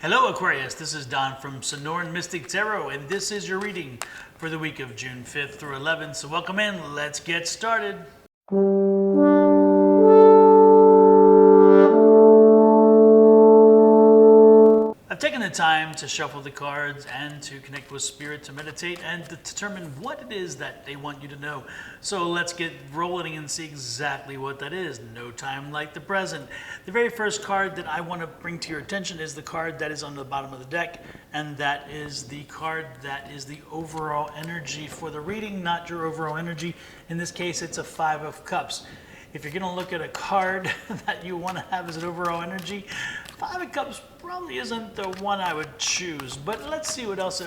Hello Aquarius, this is Don from Sonoran Mystic Tarot, and this is your reading for the week of June 5th through 11th. So welcome in, let's get started. I've taken the time to shuffle the cards and to connect with Spirit, to meditate and to determine what it is that they want you to know. So let's get rolling and see exactly what that is. No time like the present. The very first card that I want to bring to your attention is the card that is on the bottom of the deck, and that is the card that is the overall energy for the reading, not your overall energy. In this case, it's a Five of Cups. If you're going to look at a card that you want to have as an overall energy, Five of Cups probably isn't the one I would choose. But let's see what else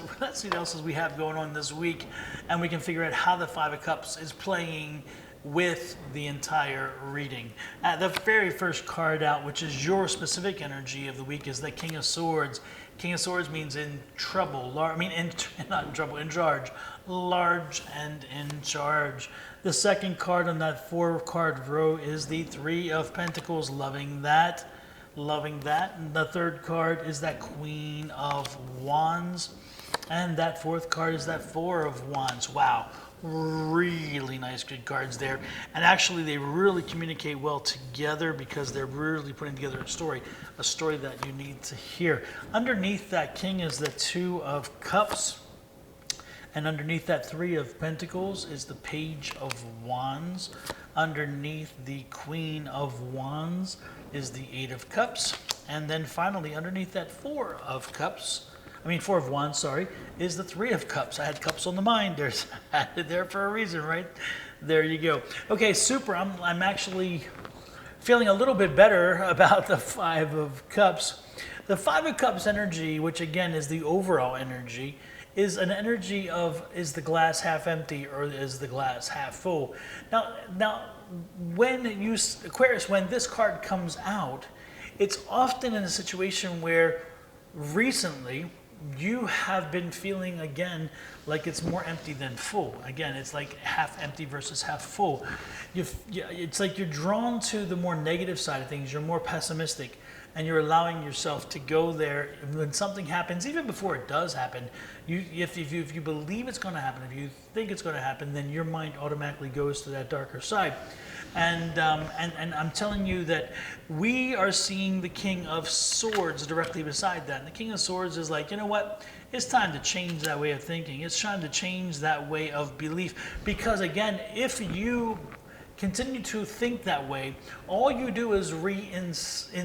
we have going on this week, and we can figure out how the Five of Cups is playing with the entire reading. The very first card out, which is your specific energy of the week, is the King of Swords. King of Swords means in trouble, not in trouble, in charge, large and in charge. The second card on that 4-card row is the Three of Pentacles, loving that. And the third card is that Queen of Wands. And that fourth card is that Four of Wands. Wow, really nice, good cards there. And actually they really communicate well together because they're really putting together a story that you need to hear. Underneath that King is the Two of Cups. And underneath that Three of Pentacles is the Page of Wands. Underneath the Queen of Wands is the Eight of Cups. And then finally, underneath that Four of Wands, is the Three of Cups. I had cups on the mind. There's there for a reason, right? There you go. Okay, super. I'm actually feeling a little bit better about the Five of Cups. The Five of Cups energy, which again is the overall energy, is an energy of, is the glass half empty or is the glass half full? Now, when Aquarius, when this card comes out, it's often in a situation where recently you have been feeling again like it's more empty than full. Again, it's like half empty versus half full. It's like you're drawn to the more negative side of things. You're more pessimistic, and you're allowing yourself to go there. When something happens, even before it does happen, if you believe it's going to happen, if you think it's going to happen, then your mind automatically goes to that darker side. And I'm telling you that we are seeing the King of Swords directly beside that. And the King of Swords is like, you know what? It's time to change that way of thinking. It's time to change that way of belief. Because again, if you continue to think that way, all you do is reinstill,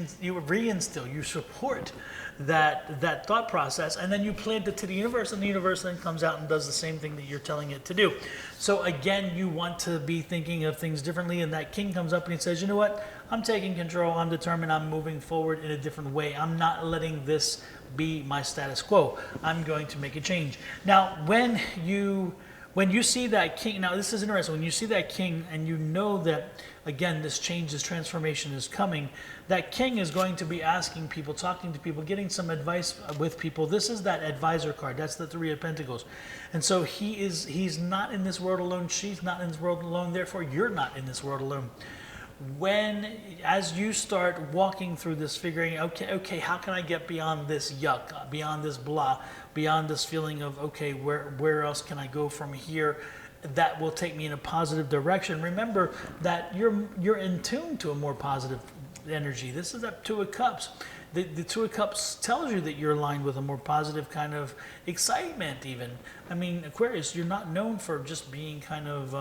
you support that thought process, and then you plant it to the universe, and the universe then comes out and does the same thing that you're telling it to do. So again, you want to be thinking of things differently, and that King comes up and he says, you know what, I'm taking control, I'm determined, I'm moving forward in a different way. I'm not letting this be my status quo. I'm going to make a change. Now, when you see that King, now this is interesting, when you see that King and you know that, again, this change, this transformation is coming, that King is going to be asking people, talking to people, getting some advice with people. This is that advisor card. That's the Three of Pentacles. And so he's not in this world alone. She's not in this world alone. Therefore, you're not in this world alone. As you start walking through this, figuring, okay, how can I get beyond this yuck, beyond this blah, beyond this feeling of, okay, where else can I go from here that will take me in a positive direction? Remember that you're in tune to a more positive energy. This is that Two of Cups. The Two of Cups tells you that you're aligned with a more positive kind of excitement even. I mean, Aquarius, you're not known for just being kind of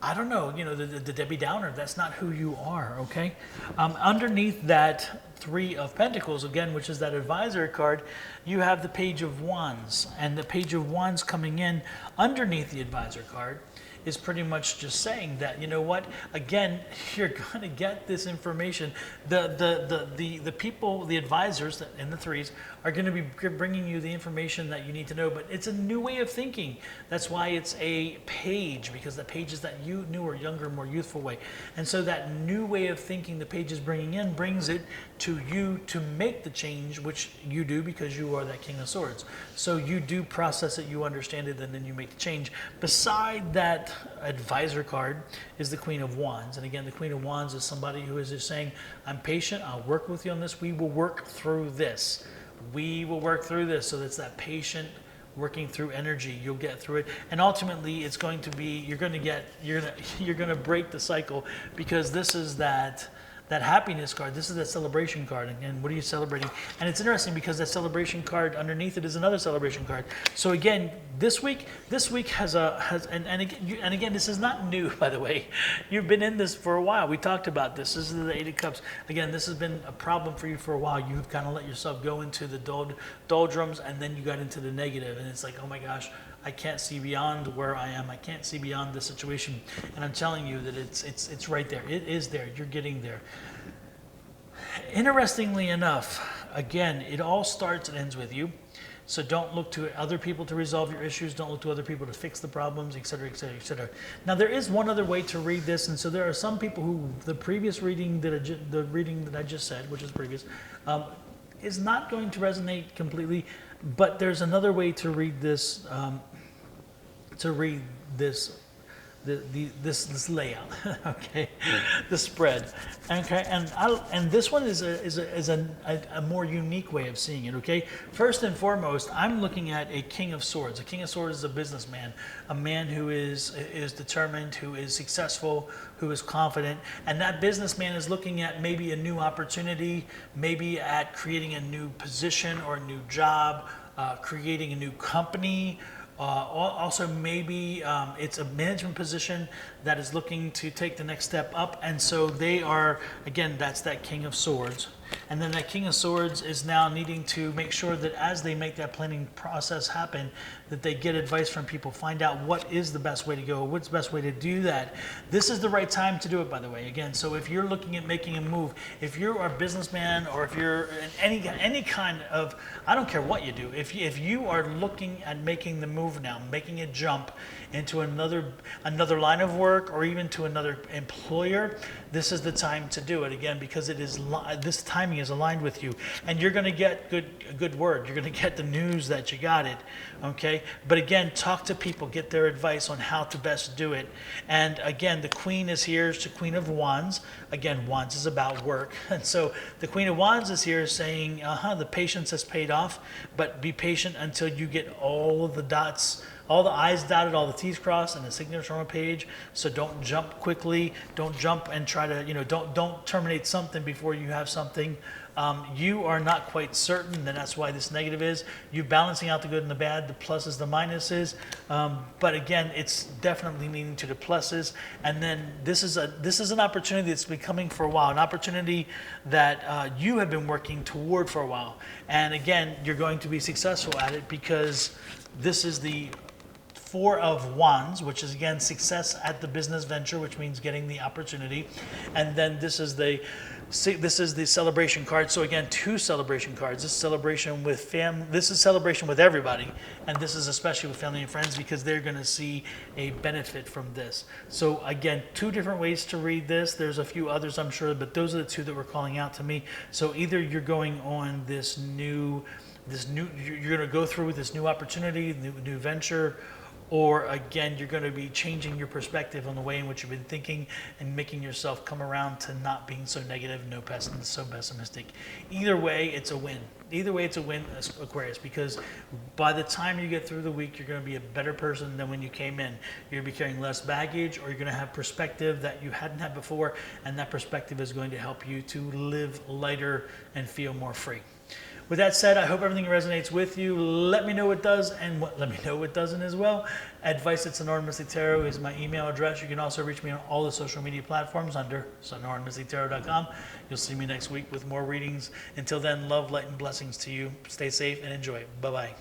I don't know, the Debbie Downer. That's not who you are, okay? Underneath that Three of Pentacles, again, which is that advisor card, you have the Page of Wands. And the Page of Wands coming in underneath the advisor card is pretty much just saying that, you know what, again, you're going to get this information. The people, the advisors in the threes are going to be bringing you the information that you need to know, but it's a new way of thinking. That's why it's a page, because the page is that newer, younger, more youthful way. And so that new way of thinking the page is bringing in brings it to you to make the change, which you do because you are that King of Swords. So you do process it, you understand it, and then you make the change. Beside that that advisor card is the Queen of Wands. And again, the Queen of Wands is somebody who is just saying, I'm patient, I'll work with you on this, we will work through this. We will work through this. So that's that patient working through energy. You'll get through it, and ultimately it's going to be, you're going to break the cycle, because this is that happiness card. This is that celebration card. And what are you celebrating? And it's interesting because that celebration card underneath it is another celebration card. So again, this week has and again, this is not new, by the way. You've been in this for a while. We talked about this. This is the Eight of Cups. Again, this has been a problem for you for a while. You've kind of let yourself go into the doldrums, and then you got into the negative, and it's like, oh my gosh, I can't see beyond where I am. I can't see beyond the situation. And I'm telling you that it's right there. It is there. You're getting there. Interestingly enough, again, it all starts and ends with you. So don't look to other people to resolve your issues. Don't look to other people to fix the problems, et cetera, et cetera, et cetera. Now, there is one other way to read this. And so there are some people who the reading that I just said, which is previous, is not going to resonate completely. But there's another way to read this. This layout, okay, the spread, okay, and this one is a more unique way of seeing it. Okay, first and foremost, I'm looking at a King of Swords. A King of Swords is a businessman, a man who is determined, who is successful, who is confident, and that businessman is looking at maybe a new opportunity, maybe at creating a new position or a new job, creating a new company. Also, maybe it's a management position that is looking to take the next step up. And so they are, again, that's that King of Swords. And then that King of Swords is now needing to make sure that as they make that planning process happen, that they get advice from people, find out what is the best way to go, what's the best way to do that. This is the right time to do it, by the way. Again, so if you're looking at making a move, if you're a businessman or if you're in any kind of, I don't care what you do, if you are looking at making the move now, making a jump into another line of work or even to another employer, this is the time to do it, again, because it is this timing is aligned with you, and you're going to get good word. You're going to get the news that you got it, okay? But again, talk to people, get their advice on how to best do it. And again, the Queen is here. It's the Queen of Wands. Again, Wands is about work, and so the Queen of Wands is here saying, the patience has paid off, but be patient until you get all of the dots, all the I's dotted, all the T's crossed, and the signature on a page. So don't jump quickly. Don't jump and try to, don't terminate something before you have something. You are not quite certain, and that's why this negative is. You balancing out the good and the bad, the pluses, the minuses. But again, it's definitely leaning to the pluses. And then this is an opportunity that's been coming for a while, an opportunity that you have been working toward for a while. And again, you're going to be successful at it, because this is the Four of Wands, which is again success at the business venture, which means getting the opportunity. And then this is the celebration card. So again, two celebration cards. This is celebration with this is celebration with everybody, and this is especially with family and friends, because they're going to see a benefit from this. So again, two different ways to read this. There's a few others, I'm sure, but those are the two that were calling out to me. So either you're going on you're going to go through with this new opportunity, new venture, or again, you're going to be changing your perspective on the way in which you've been thinking and making yourself come around to not being so negative, so pessimistic. Either way, it's a win. Either way, it's a win, Aquarius, because by the time you get through the week, you're going to be a better person than when you came in. You're going to be carrying less baggage, or you're going to have perspective that you hadn't had before, and that perspective is going to help you to live lighter and feel more free. With that said, I hope everything resonates with you. Let me know what does, and let me know what doesn't as well. advice@SonoraMysticTarot is my email address. You can also reach me on all the social media platforms under SonoraMysticTarot.com. You'll see me next week with more readings. Until then, love, light, and blessings to you. Stay safe and enjoy. Bye-bye.